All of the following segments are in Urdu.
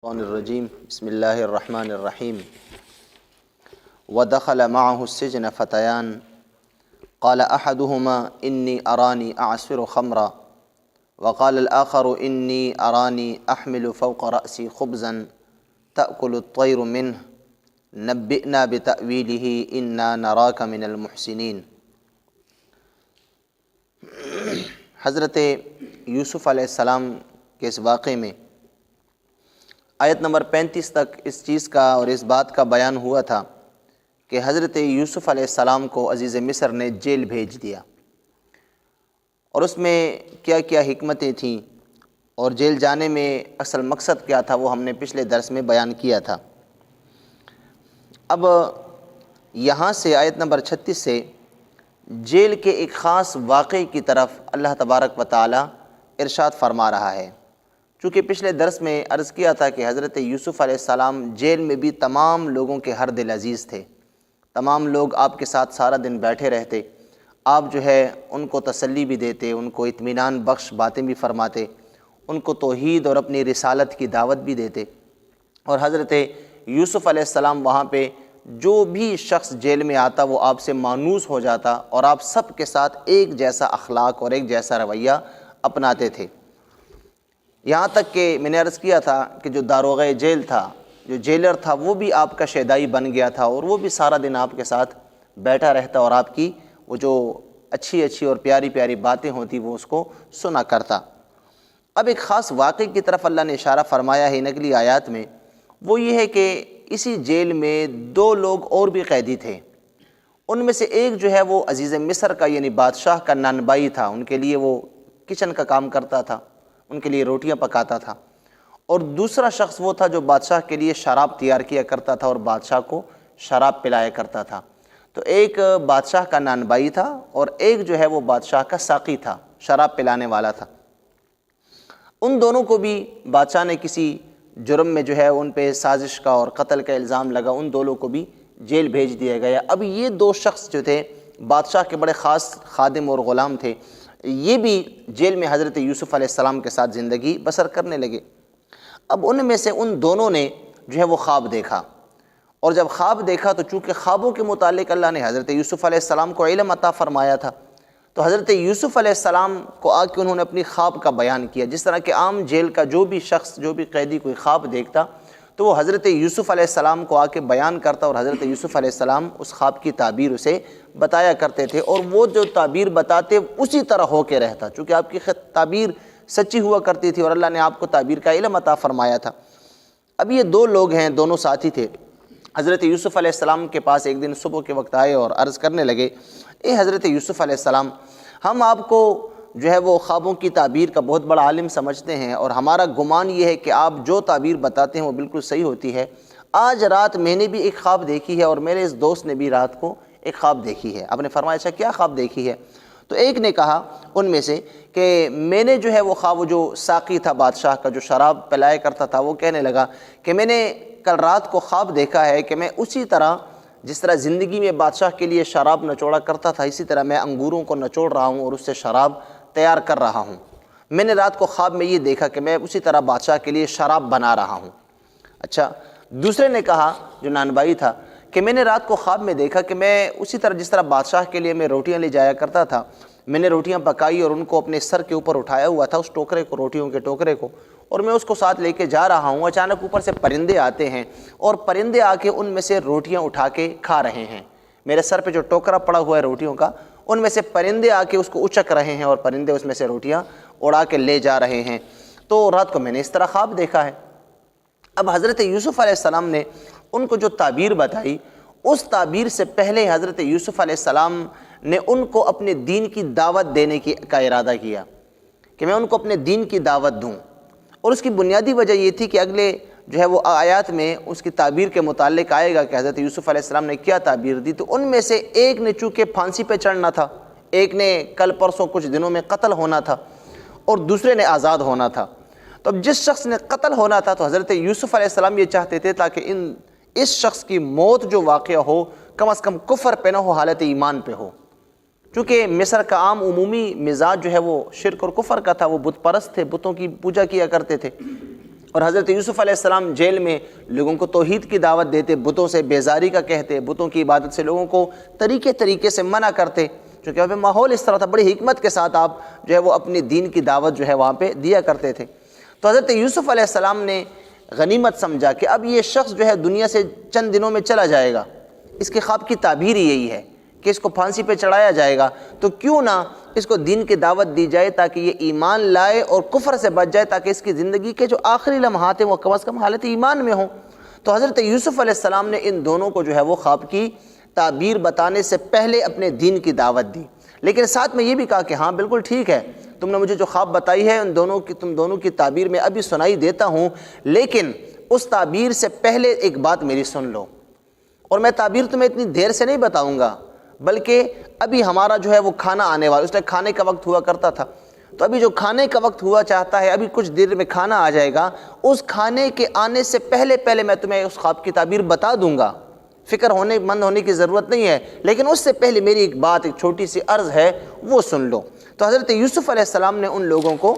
الشيطان الرجيم بسم الله الرحمن الرحيم ودخل معه السجن فتيان قال أحدهما إني أراني أعصر خمرا وقال الآخر إني أراني أحمل فوق رأسي خبزا تأكل الطير منه نبئنا بتأويله إنا نراك من المحسنين۔ حضرت یوسف علیہ السلام کے اس واقعے میں آیت نمبر 35 تک اس چیز کا اور اس بات کا بیان ہوا تھا کہ حضرت یوسف علیہ السلام کو عزیز مصر نے جیل بھیج دیا، اور اس میں کیا کیا حکمتیں تھیں اور جیل جانے میں اصل مقصد کیا تھا وہ ہم نے پچھلے درس میں بیان کیا تھا۔ اب یہاں سے آیت نمبر 36 سے جیل کے ایک خاص واقعے کی طرف اللہ تبارک و تعالی ارشاد فرما رہا ہے۔ چونکہ پچھلے درس میں عرض کیا تھا کہ حضرت یوسف علیہ السلام جیل میں بھی تمام لوگوں کے ہر دل عزیز تھے، تمام لوگ آپ کے ساتھ سارا دن بیٹھے رہتے، آپ جو ہے ان کو تسلی بھی دیتے، ان کو اطمینان بخش باتیں بھی فرماتے، ان کو توحید اور اپنی رسالت کی دعوت بھی دیتے، اور حضرت یوسف علیہ السلام وہاں پہ جو بھی شخص جیل میں آتا وہ آپ سے مانوس ہو جاتا، اور آپ سب کے ساتھ ایک جیسا اخلاق اور ایک جیسا رویہ اپناتے تھے۔ یہاں تک کہ میں نے عرض کیا تھا کہ جو داروغہ جیل تھا، جو جیلر تھا، وہ بھی آپ کا شیدائی بن گیا تھا، اور وہ بھی سارا دن آپ کے ساتھ بیٹھا رہتا اور آپ کی وہ جو اچھی اچھی اور پیاری پیاری باتیں ہوتی وہ اس کو سنا کرتا۔ اب ایک خاص واقعے کی طرف اللہ نے اشارہ فرمایا ہے ان اگلی آیات میں، وہ یہ ہے کہ اسی جیل میں دو لوگ اور بھی قیدی تھے۔ ان میں سے ایک جو ہے وہ عزیز مصر کا یعنی بادشاہ کا نانبائی تھا، ان کے لیے وہ کچن کا کام کرتا تھا، ان کے لیے روٹیاں پکاتا تھا، اور دوسرا شخص وہ تھا جو بادشاہ کے لیے شراب تیار کیا کرتا تھا اور بادشاہ کو شراب پلایا کرتا تھا۔ تو ایک بادشاہ کا نانبائی تھا اور ایک جو ہے وہ بادشاہ کا ساقی تھا، شراب پلانے والا تھا۔ ان دونوں کو بھی بادشاہ نے کسی جرم میں جو ہے ان پہ سازش کا اور قتل کا الزام لگا، ان دونوں کو بھی جیل بھیج دیا گیا۔ اب یہ دو شخص جو تھے بادشاہ کے بڑے خاص خادم اور غلام تھے، یہ بھی جیل میں حضرت یوسف علیہ السلام کے ساتھ زندگی بسر کرنے لگے۔ اب ان میں سے ان دونوں نے جو ہے وہ خواب دیکھا، اور جب خواب دیکھا تو چونکہ خوابوں کے متعلق اللہ نے حضرت یوسف علیہ السلام کو علم عطا فرمایا تھا، تو حضرت یوسف علیہ السلام کو آ کے انہوں نے اپنی خواب کا بیان کیا۔ جس طرح کہ عام جیل کا جو بھی شخص، جو بھی قیدی کوئی خواب دیکھتا تو وہ حضرت یوسف علیہ السلام کو آ کے بیان کرتا، اور حضرت یوسف علیہ السلام اس خواب کی تعبیر اسے بتایا کرتے تھے، اور وہ جو تعبیر بتاتے اسی طرح ہو کے رہتا، چونکہ آپ کی تعبیر سچی ہوا کرتی تھی اور اللہ نے آپ کو تعبیر کا علم عطا فرمایا تھا۔ اب یہ دو لوگ ہیں، دونوں ساتھی تھے، حضرت یوسف علیہ السلام کے پاس ایک دن صبح کے وقت آئے اور عرض کرنے لگے، اے حضرت یوسف علیہ السلام، ہم آپ کو جو ہے وہ خوابوں کی تعبیر کا بہت بڑا عالم سمجھتے ہیں، اور ہمارا گمان یہ ہے کہ آپ جو تعبیر بتاتے ہیں وہ بالکل صحیح ہوتی ہے۔ آج رات میں نے بھی ایک خواب دیکھی ہے، اور میرے اس دوست نے بھی رات کو ایک خواب دیکھی ہے۔ آپ نے فرمایا اچھا کیا خواب دیکھی ہے؟ تو ایک نے کہا ان میں سے کہ میں نے جو ہے وہ خواب، جو ساقی تھا بادشاہ کا جو شراب پلایا کرتا تھا، وہ کہنے لگا کہ میں نے کل رات کو خواب دیکھا ہے کہ میں اسی طرح جس طرح زندگی میں بادشاہ کے لیے شراب نچوڑا کرتا تھا، اسی طرح میں انگوروں کو نچوڑ رہا ہوں اور اس سے شراب تیار کر رہا ہوں۔ میں نے رات کو خواب میں یہ دیکھا کہ میں اسی طرح بادشاہ کے لیے شراب بنا رہا ہوں۔ اچھا، دوسرے نے کہا جو نانبائی تھا کہ میں نے رات کو خواب میں دیکھا کہ میں اسی طرح جس طرح بادشاہ کے لیے میں روٹیاں لے جایا کرتا تھا، میں نے روٹیاں پکائی اور ان کو اپنے سر کے اوپر اٹھایا ہوا تھا، اس ٹوکرے کو، روٹیوں کے ٹوکرے کو، اور میں اس کو ساتھ لے کے جا رہا ہوں۔ اچانک اوپر سے پرندے آتے ہیں، اور پرندے آ کے ان میں سے روٹیاں اٹھا کے کھا رہے ہیں۔ میرے سر پہ جو ٹوکرا پڑا ہوا ہے روٹیوں کا، ان میں سے پرندے آ کے اس کو اچک رہے ہیں، اور پرندے اس میں سے روٹیاں اڑا کے لے جا رہے ہیں۔ تو رات کو میں نے اس طرح خواب دیکھا ہے۔ اب حضرت یوسف علیہ السلام نے ان کو جو تعبیر بتائی، اس تعبیر سے پہلے حضرت یوسف علیہ السلام نے ان کو اپنے دین کی دعوت دینے کا ارادہ کیا کہ میں ان کو اپنے دین کی دعوت دوں، اور اس کی بنیادی وجہ یہ تھی کہ اگلے جو ہے وہ آیات میں اس کی تعبیر کے متعلق آئے گا کہ حضرت یوسف علیہ السلام نے کیا تعبیر دی۔ تو ان میں سے ایک نے چونکہ پھانسی پہ چڑھنا تھا، ایک نے کل پرسوں کچھ دنوں میں قتل ہونا تھا، اور دوسرے نے آزاد ہونا تھا۔ تو اب جس شخص نے قتل ہونا تھا تو حضرت یوسف علیہ السلام یہ چاہتے تھے تاکہ اس شخص کی موت جو واقعہ ہو کم از کم کفر پہ نہ ہو، حالت ایمان پہ ہو، چونکہ مصر کا عام عمومی مزاج جو ہے وہ شرک اور کفر کا تھا، وہ بت پرست تھے، بتوں کی پوجا کیا کرتے تھے۔ اور حضرت یوسف علیہ السلام جیل میں لوگوں کو توحید کی دعوت دیتے، بتوں سے بیزاری کا کہتے، بتوں کی عبادت سے لوگوں کو طریقے سے منع کرتے، چونکہ وہاں پہ ماحول اس طرح تھا، بڑی حکمت کے ساتھ آپ جو ہے وہ اپنی دین کی دعوت جو ہے وہاں پہ دیا کرتے تھے۔ تو حضرت یوسف علیہ السلام نے غنیمت سمجھا کہ اب یہ شخص جو ہے دنیا سے چند دنوں میں چلا جائے گا، اس کے خواب کی تعبیر ہی یہی ہے کہ اس کو پھانسی پہ چڑھایا جائے گا، تو کیوں نہ اس کو دین کی دعوت دی جائے تاکہ یہ ایمان لائے اور کفر سے بچ جائے، تاکہ اس کی زندگی کے جو آخری لمحات ہیں وہ کم از کم حالت ایمان میں ہوں۔ تو حضرت یوسف علیہ السلام نے ان دونوں کو جو ہے وہ خواب کی تعبیر بتانے سے پہلے اپنے دین کی دعوت دی، لیکن ساتھ میں یہ بھی کہا کہ ہاں بالکل ٹھیک ہے، تم نے مجھے جو خواب بتائی ہے تم دونوں کی تعبیر میں ابھی سنائی دیتا ہوں، لیکن اس تعبیر سے پہلے ایک بات میری سن لو، اور میں تعبیر تمہیں اتنی دیر سے نہیں بتاؤں گا، بلکہ ابھی ہمارا جو ہے وہ کھانا آنے والا، اس لیے کھانے کا وقت ہوا کرتا تھا، تو ابھی جو کھانے کا وقت ہوا چاہتا ہے، ابھی کچھ دیر میں کھانا آ جائے گا، اس کھانے کے آنے سے پہلے میں تمہیں اس خواب کی تعبیر بتا دوں گا، فکر مند ہونے کی ضرورت نہیں ہے، لیکن اس سے پہلے میری ایک بات، ایک چھوٹی سی عرض ہے، وہ سن لو۔ تو حضرت یوسف علیہ السلام نے ان لوگوں کو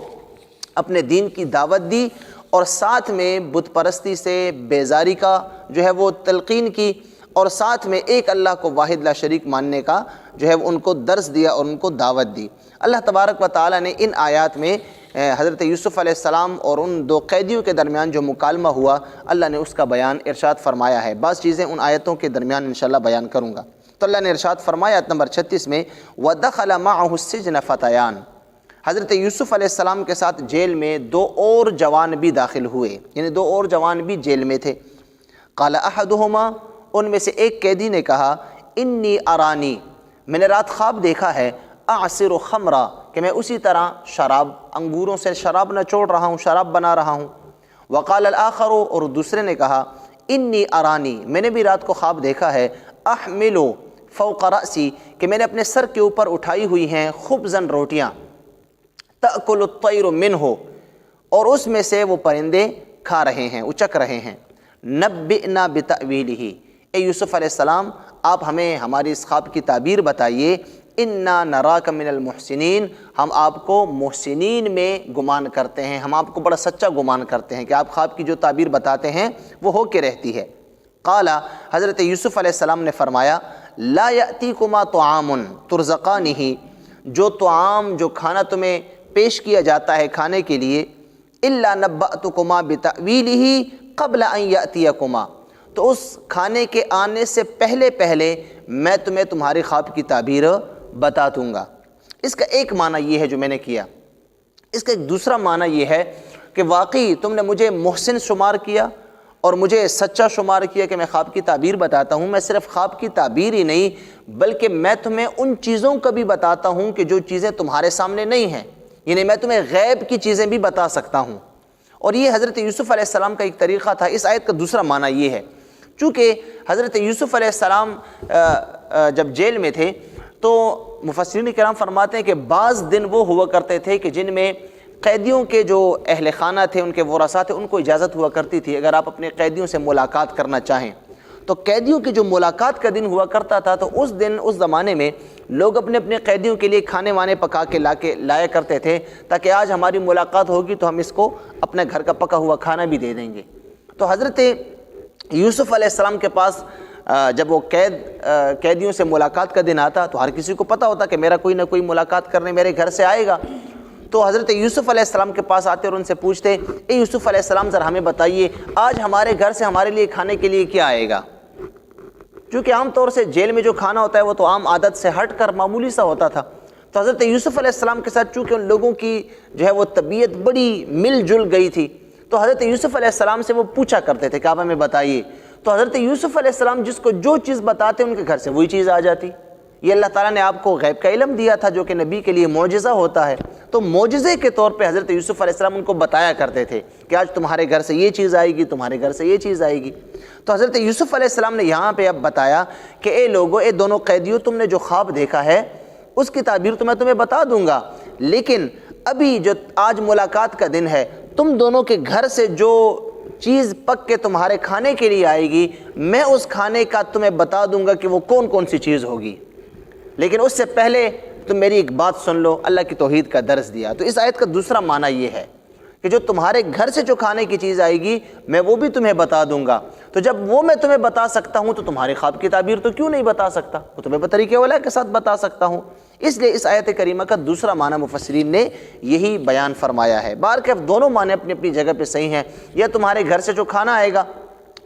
اپنے دین کی دعوت دی، اور ساتھ میں بت پرستی سے بیزاری کا جو ہے وہ تلقین کی، اور ساتھ میں ایک اللہ کو واحد لا شریک ماننے کا جو ہے ان کو درس دیا اور ان کو دعوت دی۔ اللہ تبارک و تعالیٰ نے ان آیات میں حضرت یوسف علیہ السلام اور ان دو قیدیوں کے درمیان جو مکالمہ ہوا، اللہ نے اس کا بیان ارشاد فرمایا ہے۔ بعض چیزیں ان آیتوں کے درمیان انشاءاللہ بیان کروں گا۔ تو اللہ نے ارشاد فرمایا آیت نمبر 36 میں وَدَخَلَ مَعَهُ السِّجْنَ فَتَيَانِ، حضرت یوسف علیہ السلام کے ساتھ جیل میں دو اور جوان بھی داخل ہوئے، یعنی دو اور جوان بھی جیل میں تھے۔ قال احدهما، ان میں سے ایک قیدی نے کہا، انی ارانی، میں نے رات خواب دیکھا ہے، اعصر خمرا، کہ میں اسی طرح شراب، انگوروں سے شراب نچوڑ رہا ہوں، شراب بنا رہا ہوں۔ وقال الاخر، اور دوسرے نے کہا، انی ارانی، میں نے بھی رات کو خواب دیکھا ہے، احمل فوق رأسی، کہ میں نے اپنے سر کے اوپر اٹھائی ہوئی ہیں خبزاً، روٹیاں، تأکل الطیر منہ، اور اس میں سے وہ پرندے کھا رہے ہیں، اچک رہے ہیں۔ نبئنا بتأویلہ، اے یوسف علیہ السلام آپ ہمیں ہماری اس خواب کی تعبیر بتائیے، انا نراک من المحسنین، ہم آپ کو محسنین میں گمان کرتے ہیں، ہم آپ کو بڑا سچا گمان کرتے ہیں کہ آپ خواب کی جو تعبیر بتاتے ہیں وہ ہو کے رہتی ہے۔ قال، حضرت یوسف علیہ السلام نے فرمایا، لا یأتیکما طعام ترزقانہ، جو طعام، جو کھانا تمہیں پیش کیا جاتا ہے کھانے کے لیے، الا نبأتکما بتأویلہ قبل ان یأتیکما، تو اس کھانے کے آنے سے پہلے میں تمہیں تمہاری خواب کی تعبیر بتا دوں گا۔ اس کا ایک معنی یہ ہے جو میں نے کیا، اس کا ایک دوسرا معنی یہ ہے کہ واقعی تم نے مجھے محسن شمار کیا اور مجھے سچا شمار کیا کہ میں خواب کی تعبیر بتاتا ہوں۔ میں صرف خواب کی تعبیر ہی نہیں بلکہ میں تمہیں ان چیزوں کا بھی بتاتا ہوں کہ جو چیزیں تمہارے سامنے نہیں ہیں، یعنی میں تمہیں غیب کی چیزیں بھی بتا سکتا ہوں۔ اور یہ حضرت یوسف علیہ السلام کا ایک طریقہ تھا۔ اس آیت کا دوسرا معنی یہ ہے، چونکہ حضرت یوسف علیہ السلام جب جیل میں تھے تو مفسرین کرام فرماتے ہیں کہ بعض دن وہ ہوا کرتے تھے کہ جن میں قیدیوں کے جو اہل خانہ تھے، ان کے ورثاء تھے، ان کو اجازت ہوا کرتی تھی اگر آپ اپنے قیدیوں سے ملاقات کرنا چاہیں تو قیدیوں کی جو ملاقات کا دن ہوا کرتا تھا تو اس دن، اس زمانے میں لوگ اپنے قیدیوں کے لیے کھانے وانے پکا کے لایا کرتے تھے تاکہ آج ہماری ملاقات ہوگی تو ہم اس کو اپنے گھر کا پکا ہوا کھانا بھی دے دیں گے۔ تو حضرت یوسف علیہ السلام کے پاس جب وہ قیدیوں سے ملاقات کا دن آتا تو ہر کسی کو پتہ ہوتا کہ میرا کوئی نہ کوئی ملاقات کرنے میرے گھر سے آئے گا، تو حضرت یوسف علیہ السلام کے پاس آتے اور ان سے پوچھتے، اے یوسف علیہ السلام ذرا ہمیں بتائیے آج ہمارے گھر سے ہمارے لیے کھانے کے لیے کیا آئے گا؟ چونکہ عام طور سے جیل میں جو کھانا ہوتا ہے وہ تو عام عادت سے ہٹ کر معمولی سا ہوتا تھا، تو حضرت یوسف علیہ السلام کے ساتھ چونکہ ان لوگوں کی جو ہے وہ طبیعت بڑی مل جل گئی تھی تو حضرت یوسف علیہ السلام سے وہ پوچھا کرتے تھے کہ آپ ہمیں بتائیے، تو حضرت یوسف علیہ السلام جس کو جو چیز بتاتے ان کے گھر سے وہی چیز آ جاتی۔ یہ اللہ تعالیٰ نے آپ کو غیب کا علم دیا تھا جو کہ نبی کے لیے معجزہ ہوتا ہے، تو معجزے کے طور پہ حضرت یوسف علیہ السلام ان کو بتایا کرتے تھے کہ آج تمہارے گھر سے یہ چیز آئے گی، تمہارے گھر سے یہ چیز آئے گی۔ تو حضرت یوسف علیہ السلام نے یہاں پہ اب بتایا کہ اے لوگو، اے دونوں قیدیوں، تم نے جو خواب دیکھا ہے اس کی تعبیر تو میں تمہیں بتا دوں گا، لیکن ابھی جو آج ملاقات کا دن ہے تم دونوں کے گھر سے جو چیز پک کے تمہارے کھانے کے لیے آئے گی میں اس کھانے کا تمہیں بتا دوں گا کہ وہ کون کون سی چیز ہوگی، لیکن اس سے پہلے تم میری ایک بات سن لو۔ اللہ کی توحید کا درس دیا۔ تو اس آیت کا دوسرا معنی یہ ہے کہ جو تمہارے گھر سے جو کھانے کی چیز آئے گی میں وہ بھی تمہیں بتا دوں گا، تو جب وہ میں تمہیں بتا سکتا ہوں تو تمہارے خواب کی تعبیر تو کیوں نہیں بتا سکتا، وہ تمہیں بطریقے اولیٰ کے ساتھ بتا سکتا ہوں۔ اس لیے اس آیت کریمہ کا دوسرا معنی مفسرین نے یہی بیان فرمایا ہے۔ بہرکیف دونوں معنی اپنی اپنی جگہ پہ صحیح ہیں۔ یا تمہارے گھر سے جو کھانا آئے گا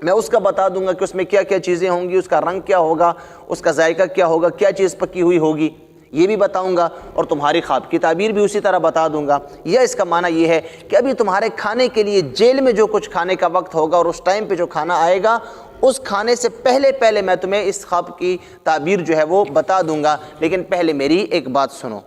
میں اس کا بتا دوں گا کہ اس میں کیا کیا چیزیں ہوں گی، اس کا رنگ کیا ہوگا، اس کا ذائقہ کیا ہوگا، کیا چیز پکی ہوئی ہوگی، یہ بھی بتاؤں گا، اور تمہاری خواب کی تعبیر بھی اسی طرح بتا دوں گا۔ یا اس کا معنی یہ ہے کہ ابھی تمہارے کھانے کے لیے جیل میں جو کچھ کھانے کا وقت ہوگا اور اس ٹائم پہ جو کھانا آئے گا اس کھانے سے پہلے میں تمہیں اس خواب کی تعبیر جو ہے وہ بتا دوں گا، لیکن پہلے میری ایک بات سنو۔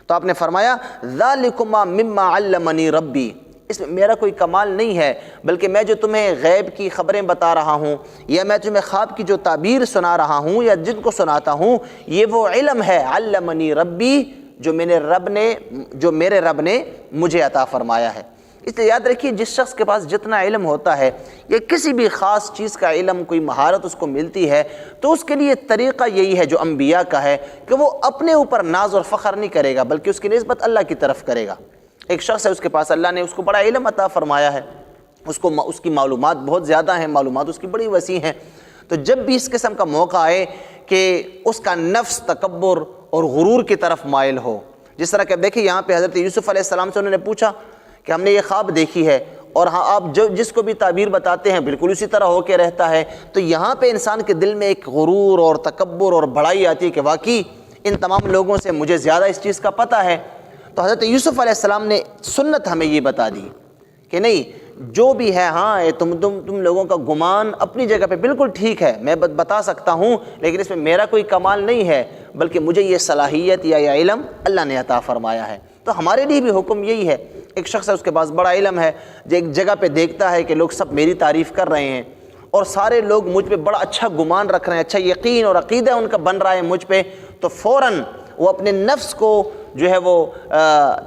تو آپ نے فرمایا ذالکما مما علمنی ربی، اس میں میرا کوئی کمال نہیں ہے، بلکہ میں جو تمہیں غیب کی خبریں بتا رہا ہوں یا میں تمہیں خواب کی جو تعبیر سنا رہا ہوں یا جن کو سناتا ہوں یہ وہ علم ہے علمنی ربی جو میرے رب نے مجھے عطا فرمایا ہے۔ اس لیے یاد رکھیے جس شخص کے پاس جتنا علم ہوتا ہے یا کسی بھی خاص چیز کا علم، کوئی مہارت اس کو ملتی ہے، تو اس کے لیے طریقہ یہی ہے جو انبیاء کا ہے کہ وہ اپنے اوپر ناز اور فخر نہیں کرے گا بلکہ اس کی نسبت اللہ کی طرف کرے گا۔ ایک شخص ہے اس کے پاس اللہ نے اس کو بڑا علم عطا فرمایا ہے، اس کی معلومات بہت زیادہ ہیں، معلومات اس کی بڑی وسیع ہیں، تو جب بھی اس قسم کا موقع آئے کہ اس کا نفس تکبر اور غرور کی طرف مائل ہو، جس طرح کہ دیکھیں یہاں پہ حضرت یوسف علیہ السلام سے انہوں نے پوچھا کہ ہم نے یہ خواب دیکھی ہے اور ہاں آپ جس کو بھی تعبیر بتاتے ہیں بالکل اسی طرح ہو کے رہتا ہے، تو یہاں پہ انسان کے دل میں ایک غرور اور تکبر اور بڑائی آتی ہے کہ واقعی ان تمام لوگوں سے مجھے زیادہ اس چیز کا پتہ ہے۔ تو حضرت یوسف علیہ السلام نے سنت ہمیں یہ بتا دی کہ نہیں جو بھی ہے، ہاں تم لوگوں کا گمان اپنی جگہ پہ بالکل ٹھیک ہے، میں بتا سکتا ہوں، لیکن اس میں میرا کوئی کمال نہیں ہے بلکہ مجھے یہ صلاحیت یا یہ علم اللہ نے عطا فرمایا ہے۔ تو ہمارے لیے بھی حکم یہی ہے، ایک شخص ہے اس کے پاس بڑا علم ہے، جو ایک جگہ پہ دیکھتا ہے کہ لوگ سب میری تعریف کر رہے ہیں اور سارے لوگ مجھ پہ بڑا اچھا گمان رکھ رہے ہیں، اچھا یقین اور عقیدہ ان کا بن رہا ہے مجھ پہ، تو فوراً وہ اپنے نفس کو جو ہے وہ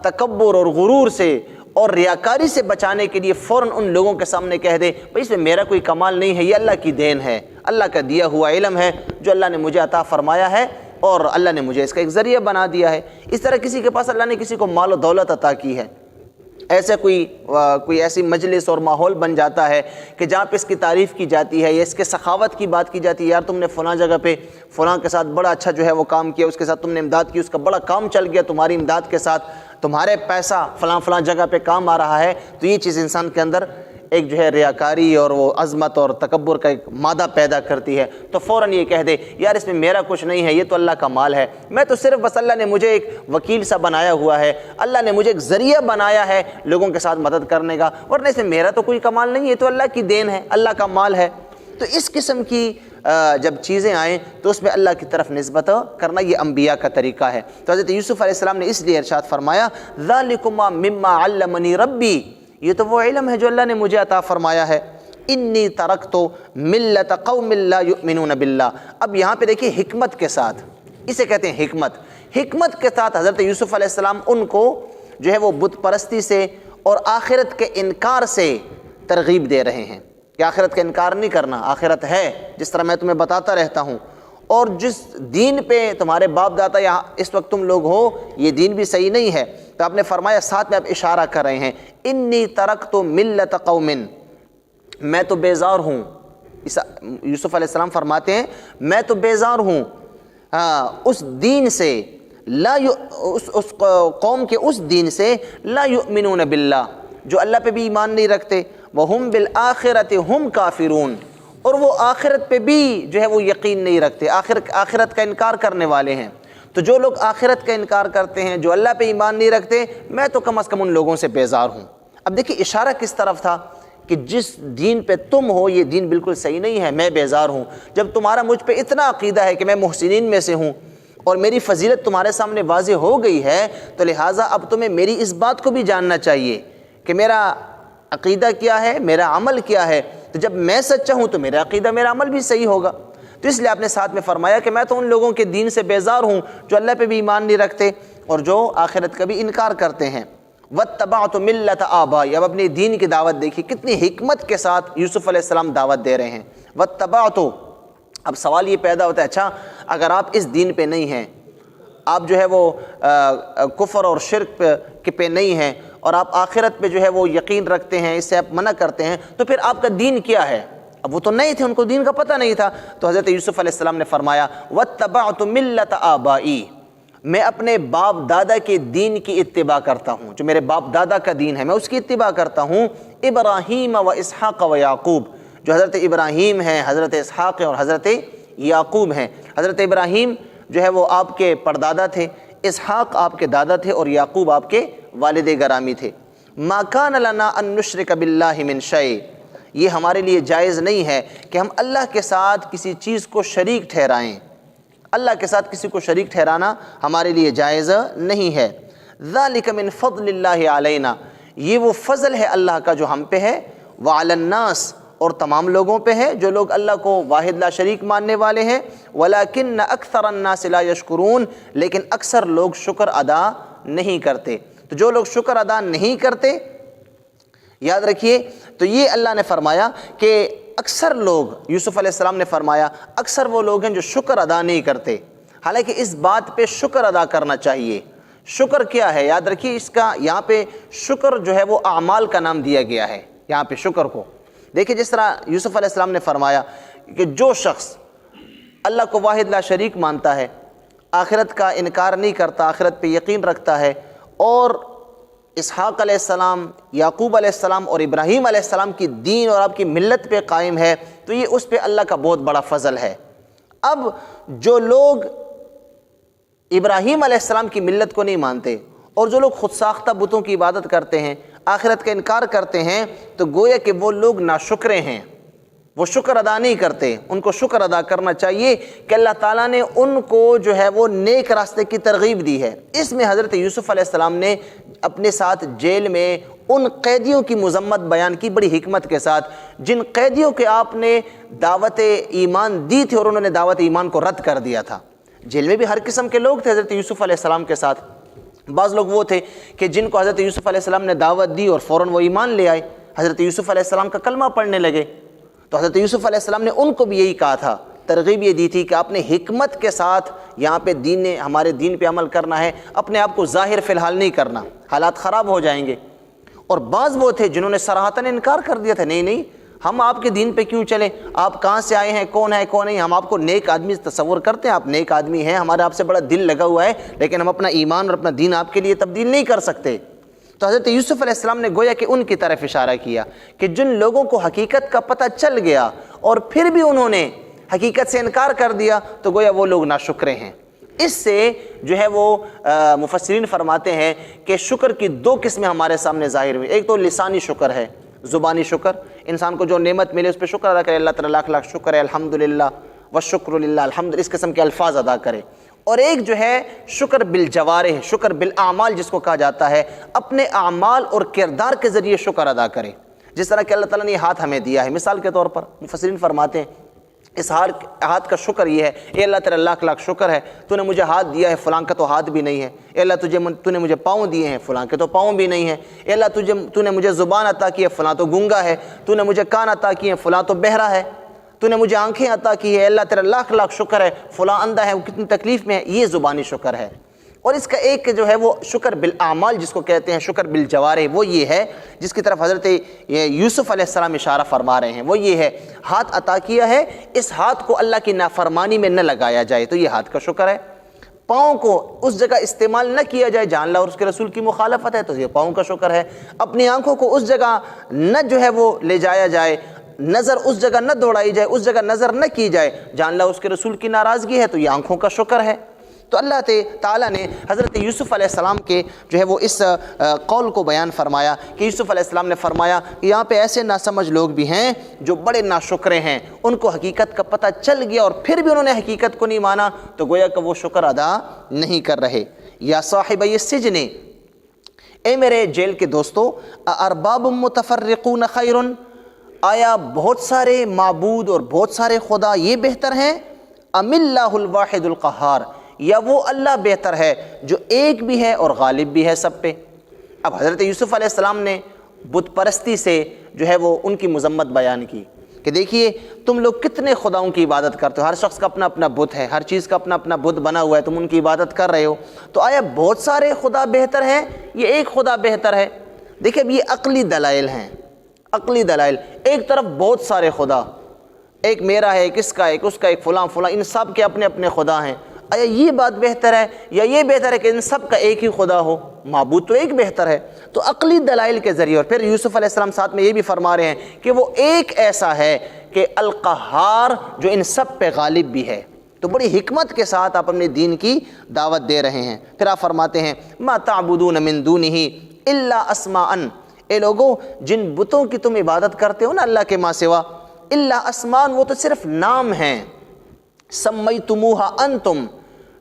تکبر اور غرور سے اور ریاکاری سے بچانے کے لیے فوراً ان لوگوں کے سامنے کہہ دے بھئی اس میں میرا کوئی کمال نہیں ہے، یہ اللہ کی دین ہے، اللہ کا دیا ہوا علم ہے جو اللہ نے مجھے عطا فرمایا ہے اور اللہ نے مجھے اس کا ایک ذریعہ بنا دیا ہے۔ اس طرح کسی کے پاس اللہ نے کسی کو مال و دولت عطا کی ہے، ایسے کوئی ایسی مجلس اور ماحول بن جاتا ہے کہ جہاں پہ اس کی تعریف کی جاتی ہے یا اس کے سخاوت کی بات کی جاتی ہے، یار تم نے فلاں جگہ پہ فلاں کے ساتھ بڑا اچھا جو ہے وہ کام کیا، اس کے ساتھ تم نے امداد کی، اس کا بڑا کام چل گیا تمہاری امداد کے ساتھ، تمہارے پیسہ فلاں جگہ پہ کام آ رہا ہے، تو یہ چیز انسان کے اندر ایک جو ہے ریاکاری اور وہ عظمت اور تکبر کا ایک مادہ پیدا کرتی ہے، تو فوراً یہ کہہ دے یار اس میں میرا کچھ نہیں ہے، یہ تو اللہ کا مال ہے، میں تو صرف بس اللہ نے مجھے ایک وکیل سا بنایا ہوا ہے، اللہ نے مجھے ایک ذریعہ بنایا ہے لوگوں کے ساتھ مدد کرنے کا، ورنہ اس میں میرا تو کوئی کمال نہیں ہے، یہ تو اللہ کی دین ہے، اللہ کا مال ہے۔ تو اس قسم کی جب چیزیں آئیں تو اس میں اللہ کی طرف نسبت کرنا یہ انبیاء کا طریقہ ہے۔ تو حضرت یوسف علیہ السلام نے اس لیے ارشاد فرمایا ذالکما مما علمنی ربی، یہ تو وہ علم ہے جو اللہ نے مجھے عطا فرمایا ہے، انی ترکت ملت قوم لا یؤمنون باللہ۔ اب یہاں پہ دیکھیے حکمت کے ساتھ، اسے کہتے ہیں حکمت کے ساتھ حضرت یوسف علیہ السلام ان کو جو ہے وہ بت پرستی سے اور آخرت کے انکار سے ترغیب دے رہے ہیں کہ آخرت کا انکار نہیں کرنا، آخرت ہے جس طرح میں تمہیں بتاتا رہتا ہوں، اور جس دین پہ تمہارے باپ دادا یا اس وقت تم لوگ ہو یہ دین بھی صحیح نہیں ہے۔ تو آپ نے فرمایا ساتھ میں آپ اشارہ کر رہے ہیں انی ترکت ملت قوم، میں تو بیزار ہوں، یوسف علیہ السلام فرماتے ہیں میں تو بیزار ہوں اس دین سے، اس قوم کے اس دین سے لا یؤمنون باللہ جو اللہ پہ بھی ایمان نہیں رکھتے، وہم بالآخرۃ ہم کافرون، اور وہ آخرت پہ بھی جو ہے وہ یقین نہیں رکھتے، آخرت کا انکار کرنے والے ہیں۔ تو جو لوگ آخرت کا انکار کرتے ہیں، جو اللہ پہ ایمان نہیں رکھتے، میں تو کم از کم ان لوگوں سے بیزار ہوں۔ اب دیکھیے اشارہ کس طرف تھا کہ جس دین پہ تم ہو یہ دین بالکل صحیح نہیں ہے، میں بیزار ہوں۔ جب تمہارا مجھ پہ اتنا عقیدہ ہے کہ میں محسنین میں سے ہوں اور میری فضیلت تمہارے سامنے واضح ہو گئی ہے، تو لہٰذا اب تمہیں میری اس بات کو بھی جاننا چاہیے کہ میرا عقیدہ کیا ہے، میرا عمل کیا ہے۔ تو جب میں سچا ہوں تو میرا عقیدہ میرا عمل بھی صحیح ہوگا۔ تو اس لیے آپ نے ساتھ میں فرمایا کہ میں تو ان لوگوں کے دین سے بیزار ہوں جو اللہ پہ بھی ایمان نہیں رکھتے اور جو آخرت کا بھی انکار کرتے ہیں۔ واتبعت ملت آبائی، اب اپنی دین کی دعوت دیکھیے کتنی حکمت کے ساتھ یوسف علیہ السلام دعوت دے رہے ہیں۔ واتبعت، اب سوال یہ پیدا ہوتا ہے اچھا اگر آپ اس دین پہ نہیں ہیں، آپ جو ہے وہ کفر اور شرک پہ نہیں ہیں اور آپ آخرت پہ جو ہے وہ یقین رکھتے ہیں، اس سے آپ منع کرتے ہیں، تو پھر آپ کا دین کیا ہے؟ اب وہ تو نئے تھے، ان کو دین کا پتہ نہیں تھا۔ تو حضرت یوسف علیہ السلام نے فرمایا وَاتَّبَعْتُ مِلَّةَ آبَائِي، میں اپنے باپ دادا کے دین کی اتباع کرتا ہوں، جو میرے باپ دادا کا دین ہے میں اس کی اتباع کرتا ہوں۔ ابراہیم و اسحاق و یعقوب، جو حضرت ابراہیم ہیں، حضرت اسحاق اور حضرت یعقوب ہیں۔ حضرت ابراہیم جو ہے وہ آپ کے پردادا تھے، اسحاق آپ کے دادا تھے، اور یعقوب آپ کے والد گرامی تھے۔ ما کان لنا ان نشرک باللہ من شیء، یہ ہمارے لیے جائز نہیں ہے کہ ہم اللہ کے ساتھ کسی چیز کو شریک ٹھہرائیں، اللہ کے ساتھ کسی کو شریک ٹھہرانا ہمارے لیے جائز نہیں ہے۔ ذالک من فضل اللہ علینا، یہ وہ فضل ہے اللہ کا جو ہم پہ ہے، وعلی الناس، اور تمام لوگوں پہ ہے جو لوگ اللہ کو واحد لا شریک ماننے والے ہیں، ولکن اکثر الناس لا یشکرون، لیکن اکثر لوگ شکر ادا نہیں کرتے۔ تو جو لوگ شکر ادا نہیں کرتے، یاد رکھیے، تو یہ اللہ نے فرمایا کہ اکثر لوگ، یوسف علیہ السلام نے فرمایا اکثر وہ لوگ ہیں جو شکر ادا نہیں کرتے، حالانکہ اس بات پہ شکر ادا کرنا چاہیے۔ شکر کیا ہے؟ یاد رکھیے، اس کا یہاں پہ شکر جو ہے وہ اعمال کا نام دیا گیا ہے۔ یہاں پہ شکر کو دیکھیں، جس طرح یوسف علیہ السلام نے فرمایا کہ جو شخص اللہ کو واحد لا شریک مانتا ہے، آخرت کا انکار نہیں کرتا، آخرت پہ یقین رکھتا ہے، اور اسحاق علیہ السلام، یعقوب علیہ السلام اور ابراہیم علیہ السلام کی دین اور آپ کی ملت پہ قائم ہے، تو یہ اس پہ اللہ کا بہت بڑا فضل ہے۔ اب جو لوگ ابراہیم علیہ السلام کی ملت کو نہیں مانتے، اور جو لوگ خود ساختہ بتوں کی عبادت کرتے ہیں، آخرت کا انکار کرتے ہیں، تو گویا کہ وہ لوگ ناشکرے ہیں، وہ شکر ادا نہیں کرتے۔ ان کو شکر ادا کرنا چاہیے کہ اللہ تعالیٰ نے ان کو جو ہے وہ نیک راستے کی ترغیب دی ہے۔ اس میں حضرت یوسف علیہ السلام نے اپنے ساتھ جیل میں ان قیدیوں کی مذمت بیان کی بڑی حکمت کے ساتھ، جن قیدیوں کے آپ نے دعوت ایمان دی تھی اور انہوں نے دعوت ایمان کو رد کر دیا تھا۔ جیل میں بھی ہر قسم کے لوگ تھے حضرت یوسف علیہ السلام کے ساتھ۔ بعض لوگ وہ تھے کہ جن کو حضرت یوسف علیہ السلام نے دعوت دی اور فوراً وہ ایمان لے آئے، حضرت یوسف علیہ السلام کا کلمہ پڑھنے لگے۔ تو حضرت یوسف علیہ السلام نے ان کو بھی یہی کہا تھا، ترغیب یہ دی تھی کہ آپ نے حکمت کے ساتھ یہاں پہ ہمارے دین پہ عمل کرنا ہے، اپنے آپ کو ظاہر فی الحال نہیں کرنا، حالات خراب ہو جائیں گے۔ اور بعض وہ تھے جنہوں نے صراحتاً انکار کر دیا تھا، نہیں نہیں، ہم آپ کے دین پہ کیوں چلیں، آپ کہاں سے آئے ہیں، کون ہے کون نہیں، ہم آپ کو نیک آدمی تصور کرتے ہیں، آپ نیک آدمی ہیں، ہمارا آپ سے بڑا دل لگا ہوا ہے، لیکن ہم اپنا ایمان اور اپنا دین آپ کے لیے تبدیل نہیں کر سکتے۔ تو حضرت یوسف علیہ السلام نے گویا کہ ان کی طرف اشارہ کیا کہ جن لوگوں کو حقیقت کا پتہ چل گیا اور پھر بھی انہوں نے حقیقت سے انکار کر دیا، تو گویا وہ لوگ ناشکرے ہیں۔ اس سے جو ہے وہ مفسرین فرماتے ہیں کہ شکر کی دو قسمیں ہمارے سامنے ظاہر ہوئی۔ ایک تو لسانی شکر ہے، زبانی شکر، انسان کو جو نعمت ملے اس پہ شکر ادا کرے، اللہ تعالیٰ لاکھ لاکھ شکر ہے، الحمدللہ والشکر للہ، الحمد، اس قسم کے الفاظ ادا کرے۔ اور ایک جو ہے شکر بالجوارح، شکر بالاعمال جس کو کہا جاتا ہے، اپنے اعمال اور کردار کے ذریعے شکر ادا کرے۔ جس طرح کہ اللہ تعالیٰ نے یہ ہاتھ ہمیں دیا ہے، مثال کے طور پر مفسرین فرماتے ہیں اس ہاتھ کا شکر یہ ہے، اے اللہ تیرا لاکھ لاکھ شکر ہے، تو نے مجھے ہاتھ دیا ہے، فلاں کا تو ہاتھ بھی نہیں ہے۔ اے اللہ تو نے مجھے پاؤں دیے ہیں، فلاں کے تو پاؤں بھی نہیں ہیں۔ اے اللہ تو نے مجھے زبان عطا کی ہے، فلاں تو گونگا ہے۔ تو نے مجھے کان عطا کیے ہیں، فلاں تو بہرا ہے۔ تو نے مجھے آنکھیں عطا کی ہے، اللہ تیرا لاکھ لاکھ شکر ہے، فلاں اندھا ہے، وہ کتنی تکلیف میں ہے۔ یہ زبانی شکر ہے۔ اور اس کا ایک جو ہے وہ شکر بالاعمال جس کو کہتے ہیں، شکر بالجوارح، وہ یہ ہے جس کی طرف حضرت یوسف علیہ السلام اشارہ فرما رہے ہیں، وہ یہ ہے ہاتھ عطا کیا ہے، اس ہاتھ کو اللہ کی نافرمانی میں نہ لگایا جائے، تو یہ ہاتھ کا شکر ہے۔ پاؤں کو اس جگہ استعمال نہ کیا جائے جہاں اللہ اور اس کے رسول کی مخالفت ہے، تو یہ پاؤں کا شکر ہے۔ اپنی آنکھوں کو اس جگہ نہ جو ہے وہ لے جایا جائے، نظر اس جگہ نہ دوڑائی جائے، اس جگہ نظر نہ کی جائے جہاں اللہ اس کے رسول کی ناراضگی ہے، تو یہ آنکھوں کا شکر ہے۔ تو اللہ تعالیٰ نے حضرت یوسف علیہ السلام کے جو ہے وہ اس قول کو بیان فرمایا کہ یوسف علیہ السلام نے فرمایا کہ یہاں پہ ایسے ناسمجھ لوگ بھی ہیں جو بڑے ناشکرے ہیں، ان کو حقیقت کا پتہ چل گیا اور پھر بھی انہوں نے حقیقت کو نہیں مانا، تو گویا کہ وہ شکر ادا نہیں کر رہے۔ یا صاحبی السجن، اے میرے جیل کے دوستو، ارباب متفرقون خیر، آیا بہت سارے معبود اور بہت سارے خدا یہ بہتر ہیں، ام اللہ الواحد القہار، یا وہ اللہ بہتر ہے جو ایک بھی ہے اور غالب بھی ہے سب پہ۔ اب حضرت یوسف علیہ السلام نے بت پرستی سے جو ہے وہ ان کی مذمت بیان کی کہ دیکھیے تم لوگ کتنے خداؤں کی عبادت کرتے ہو، ہر شخص کا اپنا اپنا بت ہے، ہر چیز کا اپنا اپنا بت بنا ہوا ہے، تم ان کی عبادت کر رہے ہو، تو آیا بہت سارے خدا بہتر ہیں یہ ایک خدا بہتر ہے؟ دیکھیں اب یہ عقلی دلائل ہیں، عقلی دلائل. ایک طرف بہت سارے خدا، ایک میرا ہے، ایک اس کا، ایک اس کا، ایک فلاں فلاں، ان سب کے اپنے اپنے خدا ہیں. آیا یہ بات بہتر ہے یا یہ بہتر ہے کہ ان سب کا ایک ہی خدا ہو؟ معبود تو ایک بہتر ہے. تو عقلی دلائل کے ذریعے. اور پھر یوسف علیہ السلام ساتھ میں یہ بھی فرما رہے ہیں کہ وہ ایک ایسا ہے کہ القہار جو ان سب پہ غالب بھی ہے. تو بڑی حکمت کے ساتھ آپ اپنے دین کی دعوت دے رہے ہیں. پھر آپ فرماتے ہیں ما تعبدون من دونہ الا اسماء، اے لوگوں جن بتوں کی تم عبادت کرتے ہو نا اللہ کے ماں سوا، الا اسماء، وہ تو صرف نام ہیں، سمیتموہا انتم،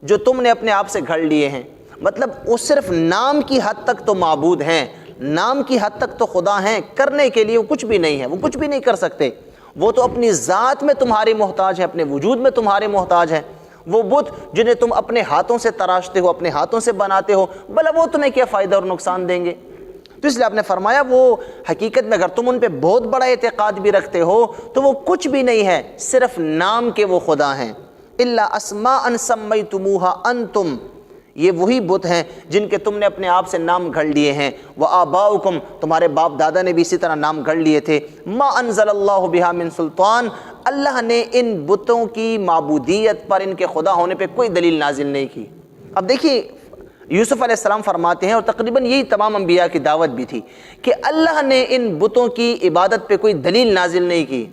جو تم نے اپنے آپ سے گھڑ لیے ہیں. مطلب وہ صرف نام کی حد تک تو معبود ہیں، نام کی حد تک تو خدا ہیں، کرنے کے لیے وہ کچھ بھی نہیں ہے، وہ کچھ بھی نہیں کر سکتے. وہ تو اپنی ذات میں تمہارے محتاج ہیں، اپنے وجود میں تمہارے محتاج ہیں. وہ بت جنہیں تم اپنے ہاتھوں سے تراشتے ہو، اپنے ہاتھوں سے بناتے ہو، بھلا وہ تمہیں کیا فائدہ اور نقصان دیں گے؟ تو اس لیے آپ نے فرمایا وہ حقیقت میں اگر تم ان پہ بہت بڑا اعتقاد بھی رکھتے ہو تو وہ کچھ بھی نہیں ہے، صرف نام کے وہ خدا ہیں. الا اسماء سمیتموہا انتم، یہ وہی بت ہیں جن کے تم نے اپنے آپ سے نام گھڑ لیے ہیں. وآباؤکم، تمہارے باپ دادا نے بھی اسی طرح نام گھڑ لیے تھے. ما انزل اللہ بہا من سلطان، اللہ نے ان بتوں کی معبودیت پر، ان کے خدا ہونے پہ کوئی دلیل نازل نہیں کی. اب دیکھیے یوسف علیہ السلام فرماتے ہیں، اور تقریباً یہی تمام انبیاء کی دعوت بھی تھی، کہ اللہ نے ان بتوں کی عبادت پہ کوئی دلیل نازل نہیں کی.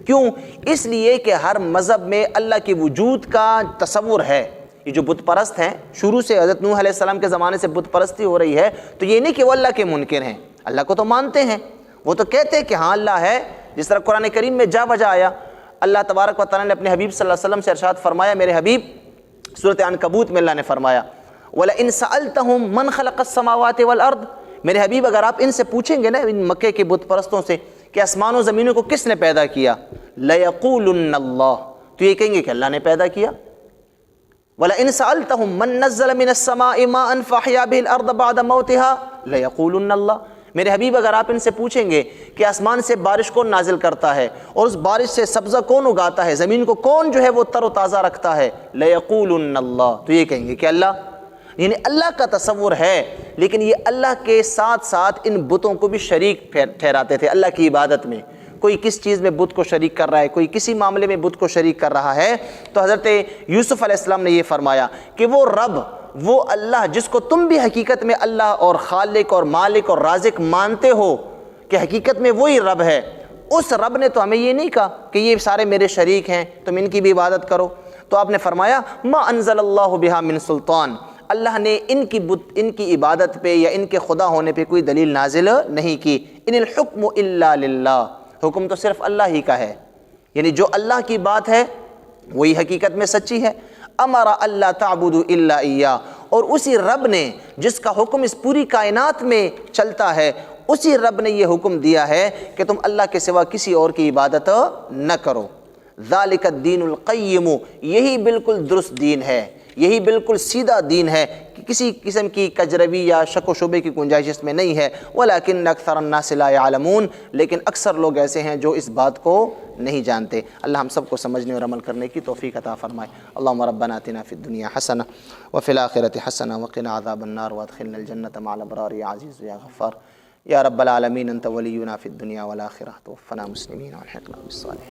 کیوں؟ اس لیے کہ ہر مذہب میں اللہ کے وجود کا تصور ہے. یہ جو بت پرست ہیں، شروع سے حضرت نوح علیہ السلام کے زمانے سے بت پرستی ہو رہی ہے، تو یہ نہیں کہ وہ اللہ کے منکر ہیں، اللہ کو تو مانتے ہیں، وہ تو کہتے ہیں کہ ہاں اللہ ہے. جس طرح قرآن کریم میں جا بجا آیا، اللہ تبارک و تعالیٰ نے اپنے حبیب صلی اللہ علیہ وسلم سے ارشاد فرمایا، میرے حبیب، سورۃ عنکبوت میں اللہ نے فرمایا وَلَئِن سَأَلْتَهُم مَّنْ خَلَقَ السَّمَاوَاتِ وَالْأَرْضِ، میرے حبیب اگر آپ ان سے پوچھیں گے نا، ان مکے کے بت پرستوں سے، کہ آسمان و زمینوں کو کس نے پیدا کیا، لَيَقُولُنَّ اللَّهُ، تو یہ کہیں گے کہ اللہ نے پیدا کیا. وَلَئِن سَأَلْتَهُم مَّن نَّزَّلَ مِنَ السَّمَاءِ مَاءً فَأَحْيَا بِهِ الْأَرْضَ بَعْدَ مَوْتِهَا لَيَقُولُنَّ اللَّهُ، میرے حبیب اگر آپ ان سے پوچھیں گے کہ آسمان سے بارش کون نازل کرتا ہے اور اس بارش سے سبزہ کون اگاتا ہے، زمین کو کون جو ہے وہ تر و تازہ رکھتا ہے، لَيَقُولُنَّ اللَّهُ، تو یہ کہیں گے کہ اللہ. یعنی اللہ کا تصور ہے، لیکن یہ اللہ کے ساتھ ساتھ ان بتوں کو بھی شریک ٹھہراتے تھے اللہ کی عبادت میں. کوئی کس چیز میں بت کو شریک کر رہا ہے، کوئی کسی معاملے میں بت کو شریک کر رہا ہے. تو حضرت یوسف علیہ السلام نے یہ فرمایا کہ وہ رب، وہ اللہ جس کو تم بھی حقیقت میں اللہ اور خالق اور مالک اور رازق مانتے ہو کہ حقیقت میں وہی رب ہے، اس رب نے تو ہمیں یہ نہیں کہا کہ یہ سارے میرے شریک ہیں، تم ان کی بھی عبادت کرو. تو آپ نے فرمایا ما انزل اللہ بہا من سلطان، اللہ نے ان کی عبادت پہ یا ان کے خدا ہونے پہ کوئی دلیل نازل نہیں کی. ان الحکم الا للہ، حکم تو صرف اللہ ہی کا ہے. یعنی جو اللہ کی بات ہے وہی حقیقت میں سچی ہے. امر اللہ تعبدوا الا ایاہ، اور اسی رب نے جس کا حکم اس پوری کائنات میں چلتا ہے، اسی رب نے یہ حکم دیا ہے کہ تم اللہ کے سوا کسی اور کی عبادت نہ کرو. ذالک الدین القیم، یہی بالکل درست دین ہے، یہی بالکل سیدھا دین ہے کہ کسی قسم کی کجروی یا شک و شبے کی گنجائش اس میں نہیں ہے. ولیکن اکثر الناس لا یعلمون، لیکن اکثر لوگ ایسے ہیں جو اس بات کو نہیں جانتے. اللہ ہم سب کو سمجھنے اور عمل کرنے کی توفیق عطا فرمائے. اللہم ربنا آتنا فی الدنیا حسنہ وفی الآخرۃ حسنہ وقنا عذاب النار وادخلنا الجنۃ مع الابرار یا عزیز یا غفار یا رب العالمین. انت ولینا فی الدنیا والآخرہ، توفنا مسلمین والحقنا بالصالحین.